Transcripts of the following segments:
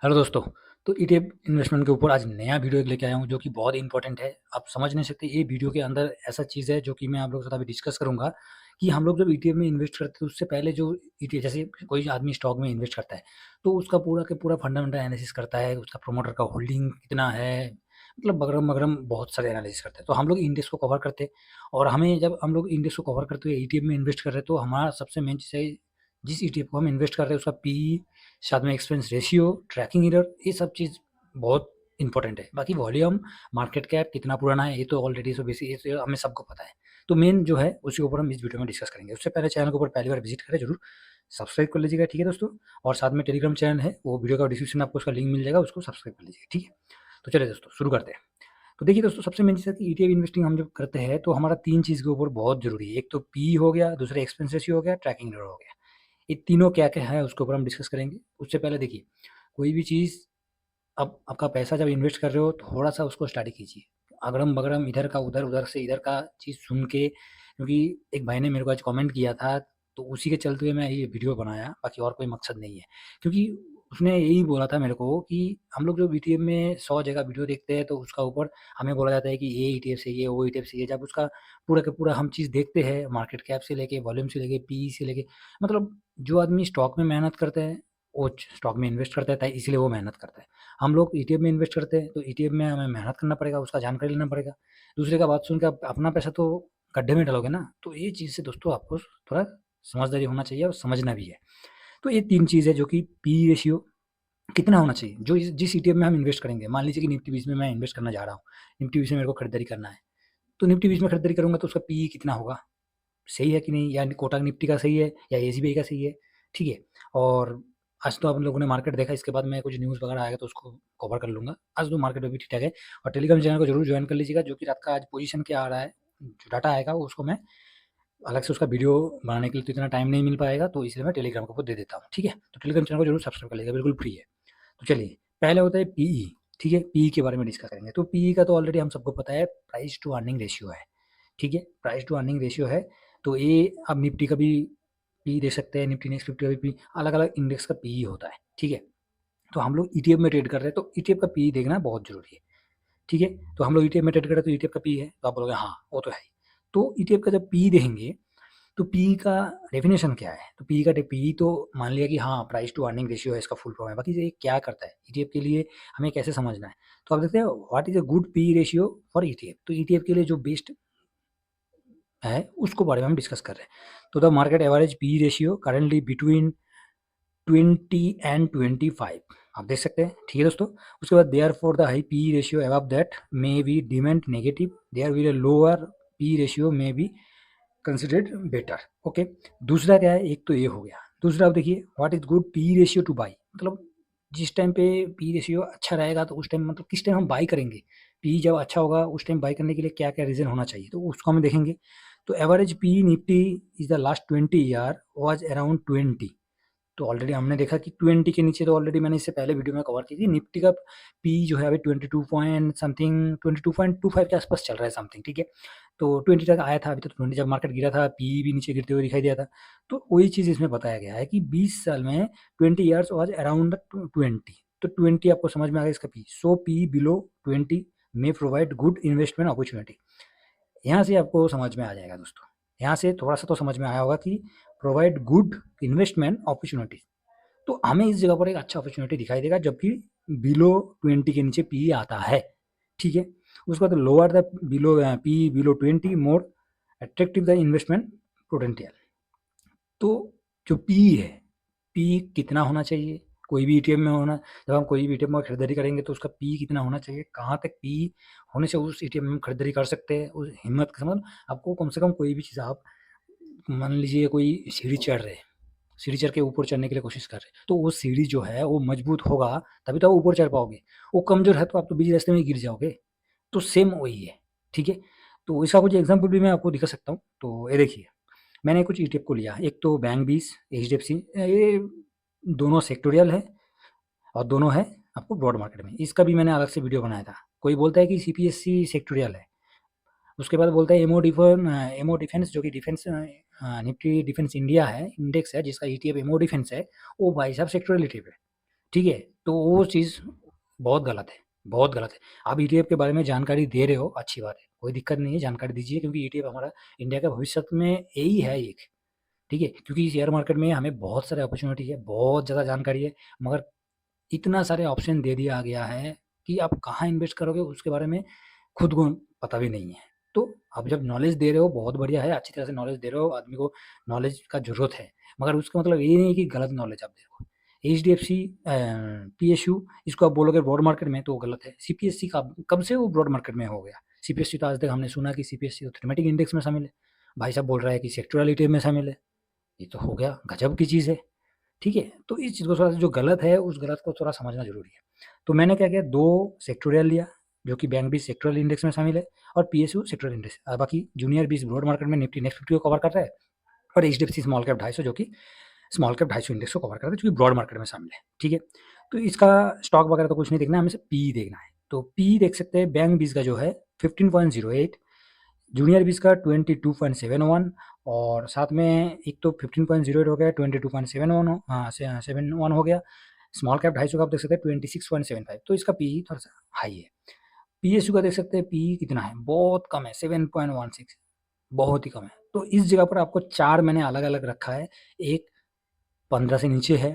Hello दोस्तों। तो ETF investment के ऊपर आज नया वीडियो एक लेके आया हूँ जो कि बहुत इंपॉर्टेंट है। आप समझ नहीं सकते, ये वीडियो के अंदर ऐसा चीज़ है जो कि मैं आप लोगों के साथ अभी डिस्कस करूँगा कि हम लोग जब ईटीएफ में इन्वेस्ट करते हैं तो उससे पहले जो ईटीएफ, जैसे कोई आदमी स्टॉक में इन्वेस्ट करता है तो उसका पूरा का पूरा फंडामेंटल एनालिसिस करता है, उसका प्रोमोटर का होल्डिंग कितना है, मतलब बगरम बगरम बहुत सारे एनालिसिस करते हैं। तो हम लोग इंडेक्स को कवर करते हैं और हमें जब हम लोग इंडेक्स को कवर करते हुए ईटीएफ में इन्वेस्ट कर रहे हैं तो हमारा सबसे मेन चीज़ है, जिस ईटीएफ को हम इन्वेस्ट कर रहे हैं उसका पी, साथ में एक्सपेंस रेशियो, ट्रैकिंग एरर, ये सब चीज़ बहुत इंपॉर्टेंट है। बाकी वॉल्यूम, मार्केट कैप कितना पुराना है, ये तो ऑलरेडी सो बेसिक, ये तो हमें सबको पता है। तो मेन जो है उसी के ऊपर हम इस वीडियो में डिस्कस करेंगे। उससे पहले चैनल के ऊपर पहली बार विजिट करें, जरूर सब्सक्राइब कर लीजिएगा, ठीक है दोस्तों। और साथ में टेलीग्राम चैनल है, वो वीडियो का डिस्क्रिप्शन में आपको उसका लिंक मिल जाएगा, उसको सब्सक्राइब कर लीजिएगा, ठीक है। तो चलिए दोस्तों शुरू करते हैं। तो देखिए दोस्तों, सबसे मेन चीज़ है कि ईटीएफ इन्वेस्टिंग हम जब करते हैं तो हमारा तीन चीज़ के ऊपर बहुत जरूरी है। एक तो पी हो गया, दूसरा एक्सपेंस रेशियो हो गया, ट्रैकिंग एरर हो गया। ये तीनों क्या क्या है उसके ऊपर हम डिस्कस करेंगे। उससे पहले देखिए, कोई भी चीज़, अब आपका पैसा जब इन्वेस्ट कर रहे हो थोड़ा-सा उसको स्टडी कीजिए। अगड़म-बगड़म इधर का उधर, उधर से इधर का चीज़ सुन के, क्योंकि एक भाई ने मेरे को आज कमेंट किया था, तो उसी के चलते हुए मैं ये वीडियो बनाया, बाकी और कोई मकसद नहीं है। क्योंकि उसने यही बोला था मेरे को कि हम लोग जो ईटीएफ में 100 जगह वीडियो देखते हैं तो उसका ऊपर हमें बोला जाता है कि ये ईटीएफ सही है, वो ईटीएफ सही है। जब उसका पूरा का पूरा हम चीज़ देखते हैं, मार्केट कैप से लेके, वॉल्यूम से लेके, पीई से लेके, मतलब जो आदमी स्टॉक में मेहनत करते हैं, वो स्टॉक में इन्वेस्ट करता है, इसलिए वो मेहनत करता है। हम लोग ईटीएफ में इन्वेस्ट करते हैं तो ईटीएफ में हमें मेहनत करना पड़ेगा, उसका जानकारी लेना पड़ेगा। दूसरे का बात सुन के आप अपना पैसा तो गड्ढे में डालोगे ना। तो ये चीज़ से दोस्तों आपको थोड़ा समझदारी होना चाहिए और समझना भी है। तो ये 3 चीज़ है जो कि पी रेशियो कितना होना चाहिए, जो जिस ईटीएफ में हम इन्वेस्ट करेंगे। मान लीजिए कि निफ्टी 20 में मैं इन्वेस्ट करना जा रहा हूँ, निफ्टी 20 में मेरे को खरीदारी करना है, तो निफ्टी 20 में खरीदारी करूँगा तो उसका पी कितना होगा, सही है कि नहीं, या कोटक निफ्टी का सही है या एसबीआई का सही है, ठीक है। और आज तो आप लोगों ने मार्केट देखा, इसके बाद मैं कुछ न्यूज़ वगैरह आएगा तो उसको कवर कर लूँगा। आज तो मार्केट अभी ठीक-ठाक है। और टेलीग्राम चैनल को जरूर ज्वाइन कर लीजिएगा, जो कि रात का आज पोजीशन क्या आ रहा है, जो डाटा आएगा वो उसको मैं अलग से उसका वीडियो बनाने के लिए तो इतना टाइम नहीं मिल पाएगा, तो इसलिए मैं टेलीग्राम के ऊपर दे देता हूँ, ठीक है। तो टेलीग्राम चैनल को जरूर सब्सक्राइब कर लीजिएगा, बिल्कुल फ्री है। तो चलिए, पहले होता है पीई, ठीक है। पीई के बारे में डिस्कस करेंगे। तो पीई का तो ऑलरेडी हम सबको पता है, प्राइस टू अर्निंग रेशियो है, ठीक है। प्राइस टू अर्निंग रेशियो है। तो ये अब निफ्टी का भी पी देख सकते हैं, निफ्टी नेक्स्ट 50 का भी पी, अलग-अलग इंडेक्स का पीई होता है, ठीक है। तो हम लोग ईटीएफ में ट्रेड कर रहे हैं तो ईटीएफ का पीई देखना बहुत ज़रूरी है, ठीक है। तो हम लोग ईटीएफ में ट्रेड कर रहे हैं तो ईटीएफ का पीई है, तो आप बोलोगे हाँ, वो तो है ही। तो ईटीएफ का जब पीई देखेंगे तो पीई का डेफिनेशन क्या है? तो पीई तो मान लिया कि हाँ, प्राइस टू अर्निंग रेशियो है, इसका फुल फॉर्म है। बाकी ये क्या करता है ईटीएफ के लिए, हमें कैसे समझना है? तो आप देखते हैं, what is a good PE ratio for ETF. तो ईटीएफ के लिए जो बेस्ट है उसको बारे में हम डिस्कस कर रहे हैं। तो the market average P ratio currently between 20 and 25, आप देख सकते हैं, ठीक है दोस्तों। उसके बाद therefore the high P ratio above that may be deemed negative, there will a lower P ratio may be considered better, okay. दूसरा क्या है, एक तो ये हो गया। दूसरा आप देखिए, what is good P ratio two by, मतलब जिस टाइम पे पी रेशियो अच्छा रहेगा तो उस टाइम, मतलब किस टाइम हम बाई करेंगे। पी जब अच्छा होगा उस टाइम बाई करने के लिए क्या क्या रीज़न होना चाहिए, तो उसको हम देखेंगे। तो average P Nifty is the last 20 year was around 20। तो ऑलरेडी हमने देखा कि 20 के नीचे, तो ऑलरेडी मैंने इससे पहले वीडियो में कवर की थी। निफ्टी का पी जो है अभी 22 पॉइंट समथिंग, 22.25 के आसपास चल रहा है समथिंग, ठीक है। तो 20 तक आया था, अभी तो 20 जब मार्केट गिरा था पी भी नीचे गिरते हुए दिखाई दिया था। तो वही चीज़ इसमें बताया गया है कि 20 साल में 20 ईयर्स वाज अराउंड 20। तो 20 आपको समझ में आ गया इसका P. So P below 20 may provide good investment opportunity. यहाँ से आपको समझ में आ जाएगा दोस्तों, यहाँ से थोड़ा सा तो समझ में आया होगा कि प्रोवाइड गुड इन्वेस्टमेंट अपॉर्चुनिटी। तो हमें इस जगह पर एक अच्छा अपॉर्चुनिटी दिखाई देगा जबकि बिलो 20 के नीचे पी आता है, ठीक है। उसके बाद lower the below P below 20 more attractive the investment potential. तो जो पी है, पी कितना होना चाहिए, कोई भी ईटीएफ में होना, जब हम कोई भी ईटीएफ में खरीदारी करेंगे तो उसका पी कितना होना चाहिए, कहाँ तक पी होने से उस ईटीएफ में हम खरीदारी कर सकते हैं, उस हिम्मत के मतलब आपको कम से कम कोई भी चीज़, आप मान लीजिए कोई सीढ़ी चढ़ रहे हैं, सीढ़ी चढ़ के ऊपर चढ़ने के लिए कोशिश कर रहे हैं, तो वो सीढ़ी जो है वो मजबूत होगा तभी तो आप ऊपर चढ़ पाओगे। वो कमज़ोर है तो आप तो बीच रास्ते में ही गिर जाओगे। तो सेम वही है, ठीक है। तो इसका कुछ एग्जांपल भी मैं आपको दिखा सकता हूँ। तो ये देखिए, मैंने कुछ ईटीएफ को लिया, एक तो बैंक 20, एचडीएफसी, ये दोनों सेक्टोरियल है और दोनों है आपको ब्रॉड मार्केट में। इसका भी मैंने अलग से वीडियो बनाया था। कोई बोलता है कि सीपीएससी सेक्टोरियल है, उसके बाद बोलता है एमओ डिफेंस, जो कि डिफेंस निफ्टी डिफेंस इंडिया है, इंडेक्स है जिसका ईटीएफ एमओ डिफेंस है, वो भाई साहब सेक्टोरियल ईटीएफ है, ठीक है? तो वो चीज़ बहुत गलत है, बहुत गलत है। आप ईटीएफ के बारे में जानकारी दे रहे हो, अच्छी बात है, कोई दिक्कत नहीं है, जानकारी दीजिए, क्योंकि ईटीएफ हमारा इंडिया का भविष्य में यही है एक, ठीक है? क्योंकि शेयर मार्केट में हमें बहुत सारे अपॉर्च्युनिटी है, बहुत ज़्यादा जानकारी है, मगर इतना सारे ऑप्शन दे दिया गया है कि आप कहाँ इन्वेस्ट करोगे उसके बारे में खुद को पता भी नहीं है। तो आप जब नॉलेज दे रहे हो बहुत बढ़िया है, अच्छी तरह से नॉलेज दे रहे हो, आदमी को नॉलेज का ज़रूरत है, मगर उसका मतलब ये नहीं कि गलत नॉलेज आप दे रहे हो। एचडीएफसी पीएसयू इसको आप बोलोगे ब्रॉड मार्केट में तो गलत है। सीपीएससी का कब से वो ब्रॉड मार्केट में हो गया? सीपीएससी तो आज तक हमने सुना कि सीपीएससी तो थीमेटिक इंडेक्स में शामिल है, भाई साहब बोल रहा है कि सेक्टोरल ईटीएफ में शामिल है। ये तो हो गया गजब की चीज़ है। ठीक है? तो इस चीज़ को थोड़ा-सा जो गलत है, उस गलत को थोड़ा समझना ज़रूरी है। तो मैंने क्या किया 2 सेक्टोरियल लिया, जो कि बैंक भी सेक्टोरल इंडेक्स में शामिल है और पीएसयू सेक्टोरल इंडेक्स बाकी जूनियर 20 ब्रॉड मार्केट में निफ्टी नेक्स्ट 50 को कवर कर रहा है और एचडीएफसी स्मॉल कैप 250 जो कि स्मॉल कैप 250 इंडेक्स को कवर कर रहा है, जो कि ब्रॉड मार्केट में शामिल है। ठीक है? तो इसका स्टॉक वगैरह तो कुछ नहीं देखना है, हमें सिर्फ पीई देखना है। तो पीई देख सकते हैं बैंक 20 का जो है 15.08, जूनियर भी इसका 22.71 और साथ में एक तो 15.08 हो गया, 22.71 71 हो गया। स्मॉल कैप 250 का आप देख सकते हैं 26.75, तो इसका पी थोड़ा सा हाई है। पीएसयू का देख सकते हैं पी कितना है, बहुत कम है 7.16, बहुत ही कम है। तो इस जगह पर आपको 4 मैंने अलग अलग रखा है, एक 15 से नीचे है,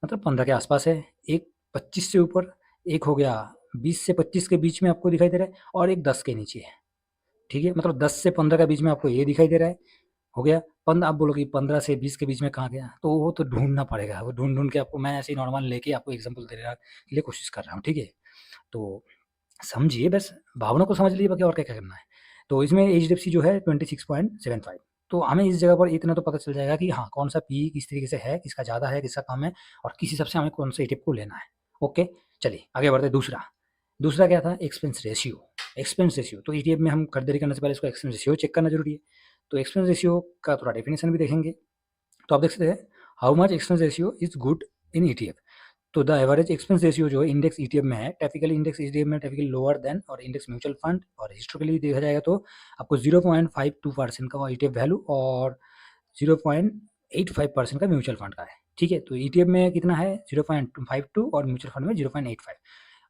मतलब 15 के आसपास है, एक 25 से ऊपर, एक हो गया 20 से 25 के बीच में आपको दिखाई दे रहा है और एक 10 के नीचे है। ठीक है? मतलब 10 से 15 के बीच में आपको ये दिखाई दे रहा है, हो गया। आप बोलोगे 15 से 20 के बीच में कहाँ गया? तो वो तो ढूँढना पड़ेगा, वो ढूँढ-ढूँढ के आपको मैं ऐसे ही नॉर्मल लेके आपको एग्ज़ाम्पल देने के लिए कोशिश कर रहा हूँ, ठीक है? तो समझिए, बस भावना को समझ लीजिए, बाकी और क्या-क्या करना है। तो इसमें एचडीएफसी जो है 26.75, तो हमें इस जगह पर इतना तो पता चल जाएगा कि हाँ, कौन-सा पीई किस तरीके से है, किसका ज़्यादा है, किसका कम है और किस हिसाब से हमें कौन से ईटीएफ को लेना है। ओके, चलिए आगे बढ़ते हैं। दूसरा क्या था? Expense ratio. एक्सपेंस रेशियो तो ईटीएफ में हम खरीदारी करने से पहले इसको एक्सपेंस रेशियो चेक करना ज़रूरी है। तो एक्सपेंस रेशियो का थोड़ा डेफिनेशन भी देखेंगे। तो आप देख सकते हैं, how much expense ratio is good in ETF. तो द एवरेज एक्सपेंस रेशियो जो है इंडेक्स ईटीएफ में है, टिपिकली इंडेक्स ईटीएफ में टिपिकली लोअर देन और इंडेक्स म्यूचुअल फंड, और हिस्टोरिकली देखा जाएगा तो आपको 0.52% का ईटीएफ वैल्यू और 0.85% का म्यूचुअल फंड का है। ठीक है? तो ईटीएफ में कितना है? 0.52 और म्यूचुअल फंड में 0.85,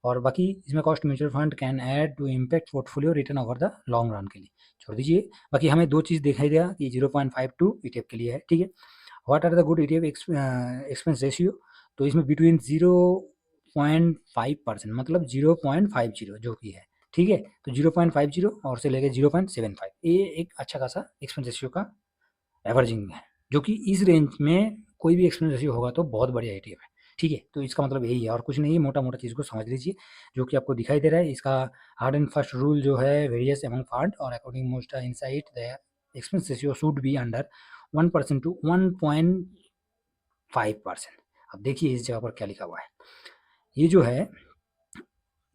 और बाकी इसमें cost mutual fund can add to impact portfolio return over the long run के लिए छोड़ दीजिए। बाकी हमें 2 चीज़ दिखाई दिया कि 0.52 ईटीएफ के लिए है, ठीक है? What are the good ETF expense ratio? तो इसमें बिटवीन 0.5% मतलब 0.50 जो कि है, ठीक है? तो 0.50 और से लेके 0.75 ये एक अच्छा खासा एक्सपेंस रेशियो का एवरेजिंग है, जो कि इस रेंज में कोई भी एक्सपेंस रेशियो होगा तो बहुत बढ़िया ईटीएफ है। ठीक है? तो इसका मतलब यही है और कुछ नहीं है, मोटा-मोटा चीज़ को समझ लीजिए, जो कि आपको दिखाई दे रहा है। इसका हार्ड एंड फास्ट रूल जो है वेरियस अमंग फंड और according most insight the expense ratio should be under 1% to 1.5%। अब देखिए इस जगह पर क्या लिखा हुआ है। ये जो है,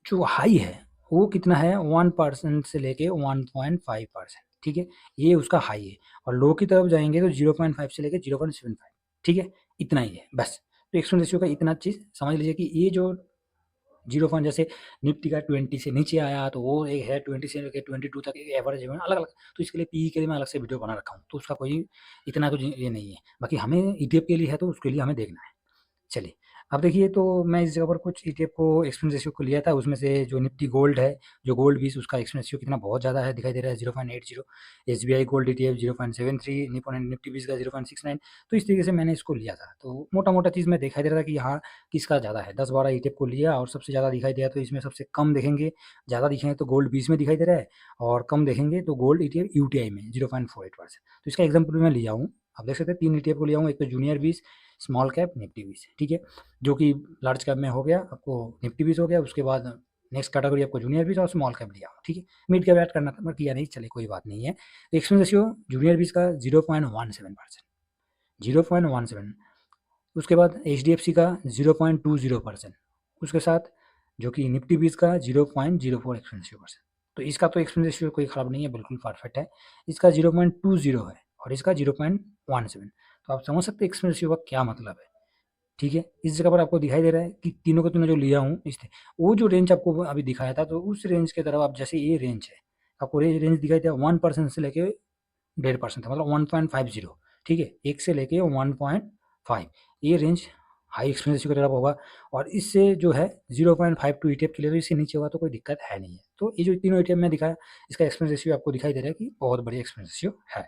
जो हाई है वो कितना है? 1% से लेके 1.5%, ठीक है? ये उसका हाई है और लो की तरफ जाएँगे तो 0.5 से लेके 0.75, ठीक है? इतना ही है बस। तो एक्सपेंस रेशियो का इतना चीज़ समझ लीजिए कि ये जो 0 पॉइंट, जैसे निफ्टी का 20 से नीचे आया तो वो एक है, 20 से लेके 22 तक एक एवरेज है, अलग-अलग। तो इसके लिए पीई के लिए मैं अलग से वीडियो बना रखा हूँ, तो उसका कोई इतना कुछ ये नहीं है। बाकी हमें ईटीएफ के लिए है तो उसके लिए हमें देखना है। चलिए, अब देखिए, तो मैं इस जगह पर कुछ ईटीएफ को एक्सपेंस रेशियो को लिया था, उसमें से जो निफ्टी गोल्ड है, जो गोल्ड 20 उसका एक्सपेंस रेशियो कितना बहुत ज़्यादा है, दिखाई दे रहा है 0.80, SBI gold ETF 0.73, Nippon and Nifty 20 का 0.69। तो इस तरीके से मैंने इसको लिया था। तो मोटा-मोटा चीज़ में दिखाई दे रहा था कि हाँ, किसका ज़्यादा है, 10-12 ईटीएफ को लिया और सबसे ज़्यादा दिखाई दिया तो इसमें सबसे कम देखेंगे, ज़्यादा दिखेंगे तो गोल्ड 20 में दिखाई दे रहा है और कम देखेंगे तो गोल्ड ईटीएफ यूटीआई में 0.48%। तो इसका एग्जाम्पल मैं लिया हूँ, आप देख सकते हैं 3 ईटीएफ को लिया हूँ, एक तो जूनियर 20, स्मॉल कैप निफ्टी 20, ठीक है? जो कि लार्ज कैप में हो गया आपको निफ्टी 20 हो गया, उसके बाद नेक्स्ट कैटेगरी आपको जूनियर 20 और स्मॉल कैप लिया हूँ, ठीक है? मिड कैप ऐड करना था बट किया नहीं, चलिए कोई बात नहीं है। तो एक्सपेंस रेशियो जूनियर 20 का 0.17%, 0.17, उसके बाद एचडीएफसी का 0.20%, उसके साथ जो कि निफ्टी 20 का 0.04 एक्सपेंस रेशियो%। तो इसका तो एक्सपेंस रेशियो कोई ख़राब नहीं है, बिल्कुल परफेक्ट है। इसका 0.20 है और इसका 0.17। तो आप समझ सकते हैं एक्सपेंस रेशियो का क्या मतलब है। ठीक है? इस जगह पर आपको दिखाई दे रहा है कि तीनों का तीनों जो लिया हूँ वो जो रेंज आपको अभी दिखाया था, तो उस रेंज की तरफ आप, जैसे ये रेंज है, आपको रेंज दिखाई दिया 1% से लेके 1.5% था, मतलब 1.50, ठीक है? 1 से लेके 1.5, ये रेंज हाई एक्सपेंस रेशियो की तरफ होगा और इससे जो है 0.52 ईटीएफ के लिए तो इससे नीचे होगा तो कोई दिक्कत है नहीं है। तो ये जो तीनों ईटीएफ मैं दिखाया इसका एक्सपेंस रेशियो आपको दिखाई दे रहा है कि बहुत बढ़िया एक्सपेंस रेशियो है।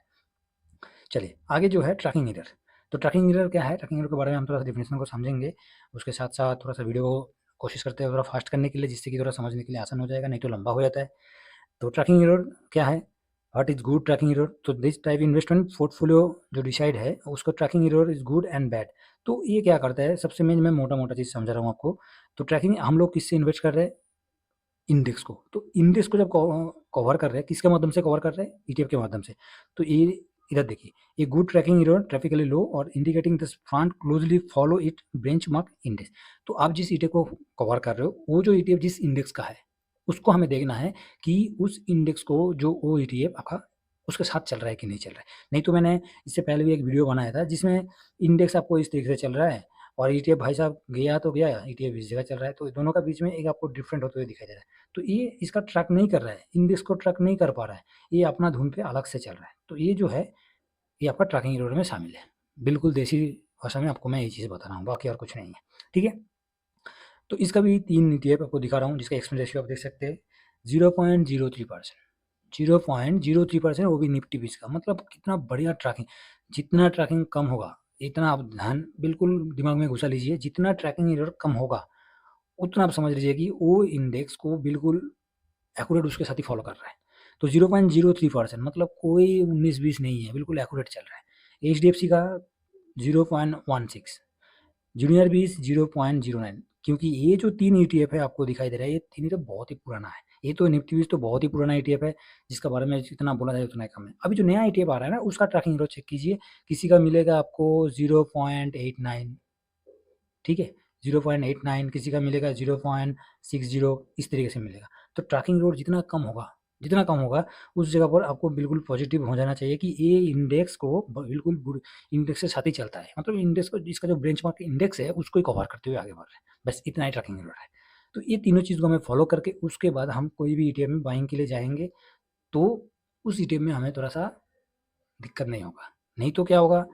चलिए आगे जो है ट्रैकिंग एरर। तो ट्रैकिंग एरर क्या है, ट्रैकिंग एरर के बारे में हम थोड़ा सा डेफिनेशन को समझेंगे, उसके साथ साथ थोड़ा सा वीडियो को कोशिश करते हैं थोड़ा फास्ट करने के लिए, जिससे कि थोड़ा समझने के लिए आसान हो जाएगा, नहीं तो लंबा हो जाता है। तो ट्रैकिंग एरर क्या है, what is good tracking error. तो दिस टाइप इन्वेस्टमेंट पोर्टफोलियो जो डिसाइड है उसका tracking error is good and bad. तो ये क्या करता है, सबसे मेन मैं मोटा मोटा चीज़ समझा रहा हूँ आपको। तो ट्रैकिंग हम लोग किससे इन्वेस्ट कर रहे हैं, इंडेक्स को। तो इंडेक्स को जब कवर कर रहे हैं, किसके माध्यम से कवर कर रहे हैं, ईटीएफ के माध्यम से। तो ये इधर देखिए, ये गुड ट्रैकिंग एरर ट्रैफिकली लो और indicating this fund closely follow it benchmark index. तो आप जिस ईटीएफ को कवर कर रहे हो, वो जो ईटीएफ जिस इंडेक्स का है उसको हमें देखना है कि उस इंडेक्स को जो वो ईटीएफ आपका उसके साथ चल रहा है कि नहीं चल रहा है। नहीं तो मैंने इससे पहले भी एक वीडियो बनाया था जिसमें इंडेक्स आपको इस तरीके से चल रहा है और ईटीएफ भाई साहब गया तो गया, ईटीएफ इस जगह चल रहा है, तो दोनों का बीच में एक आपको डिफरेंट होते हुए दिखाई दे रहा है। तो ये इसका ट्रैक नहीं कर रहा है, इंडेक्स को ट्रैक नहीं कर पा रहा है, ये अपना धुन पे अलग से चल रहा है। तो ये जो है ये आपका ट्रैकिंग एरर में शामिल है। बिल्कुल देसी भाषा में आपको मैं ये चीज़ बता रहा हूँ, बाकी और कुछ नहीं है। ठीक है, तो इसका भी 3 ईटीएफ आपको दिखा रहा हूँ जिसका एक्सपेंस रेशियो आप देख सकते हैं 0.03%। 0.03%, वो भी निफ्टी 20 का। मतलब कितना बढ़िया ट्रैकिंग। जितना ट्रैकिंग कम होगा इतना आप ध्यान बिल्कुल दिमाग में घुसा लीजिए, जितना ट्रैकिंग एरर कम होगा उतना आप समझ लीजिए कि वो इंडेक्स को बिल्कुल एक्यूरेट उसके साथ ही फॉलो कर रहा है। तो 0.03% मतलब कोई 19-20 नहीं है, बिल्कुल एक्यूरेट चल रहा है। एचडीएफसी का 0.16, जूनियर बीस 0.09। क्योंकि ये जो 3 ईटीएफ है आपको दिखाई दे रहा है, ये 3 ईटीएफ बहुत ही पुराना है। ये तो निफ्टी बीस तो बहुत ही पुराना ईटीएफ है जिसका बारे में जितना बोला जाए उतना कम है। अभी जो नया ईटीएफ आ रहा है ना उसका ट्रैकिंग एरर चेक कीजिए, किसी का मिलेगा आपको 0.89, ठीक है, 0.89, किसी का मिलेगा 0.60, इस तरीके से मिलेगा। तो ट्रैकिंग एरर जितना कम होगा उस जगह पर आपको बिल्कुल पॉजिटिव हो जाना चाहिए कि ये इंडेक्स को बिल्कुल इंडेक्स के साथ ही चलता है, मतलब इंडेक्स को जिसका जो बेंचमार्क इंडेक्स है उसको ही कवर करते हुए आगे बढ़ रहे हैं। बस इतना ही ट्रैकिंग एरर है। तो ये तीनों चीज़ को हमें फॉलो करके उसके बाद हम कोई भी ईटीएफ में बाइंग के लिए जाएंगे तो उस ईटीएफ में हमें थोड़ा सा दिक्कत नहीं होगा। नहीं तो क्या होगा,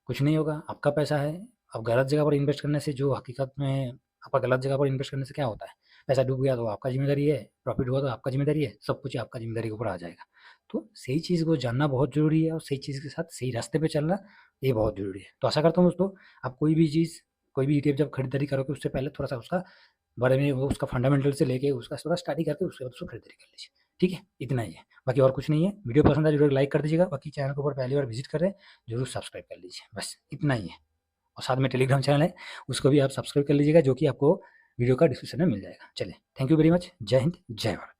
कुछ नहीं होगा, आपका पैसा है। अब गलत जगह पर इन्वेस्ट करने से जो हकीकत में आपका गलत जगह पर इन्वेस्ट करने से क्या होता है, पैसा डूब गया तो आपका ज़िम्मेदारी है, प्रॉफ़िट हुआ तो आपका ज़िम्मेदारी है, सब कुछ आपका ज़िम्मेदारी के ऊपर आ जाएगा। तो सही चीज़ को जानना बहुत ज़रूरी है और सही चीज़ के साथ सही रास्ते पे चलना ये बहुत ज़रूरी है। तो आशा करता हूँ दोस्तों, आप कोई भी चीज़, कोई भी ईटीएफ जब खरीदारी करोगे उससे पहले थोड़ा-सा उसका बारे में वो उसका फंडामेंटल से लेके उसका थोड़ा स्टडी करके उसके बाद उसको खरीदारी कर लीजिए। ठीक है? इतना ही है, बाकी और कुछ नहीं है। वीडियो पसंद आए ज़रूर लाइक कर दीजिएगा, बाकी चैनल के ऊपर पहली बार विज़िट कर रहे हैं, ज़रूर सब्सक्राइब कर लीजिए। बस इतना ही है। और साथ में टेलीग्राम चैनल है, उसको भी आप सब्सक्राइब कर लीजिएगा, जो कि आपको वीडियो का डिस्क्रिप्शन में मिल जाएगा। चलिए, थैंक यू वेरी मच। जय हिंद, जय भारत।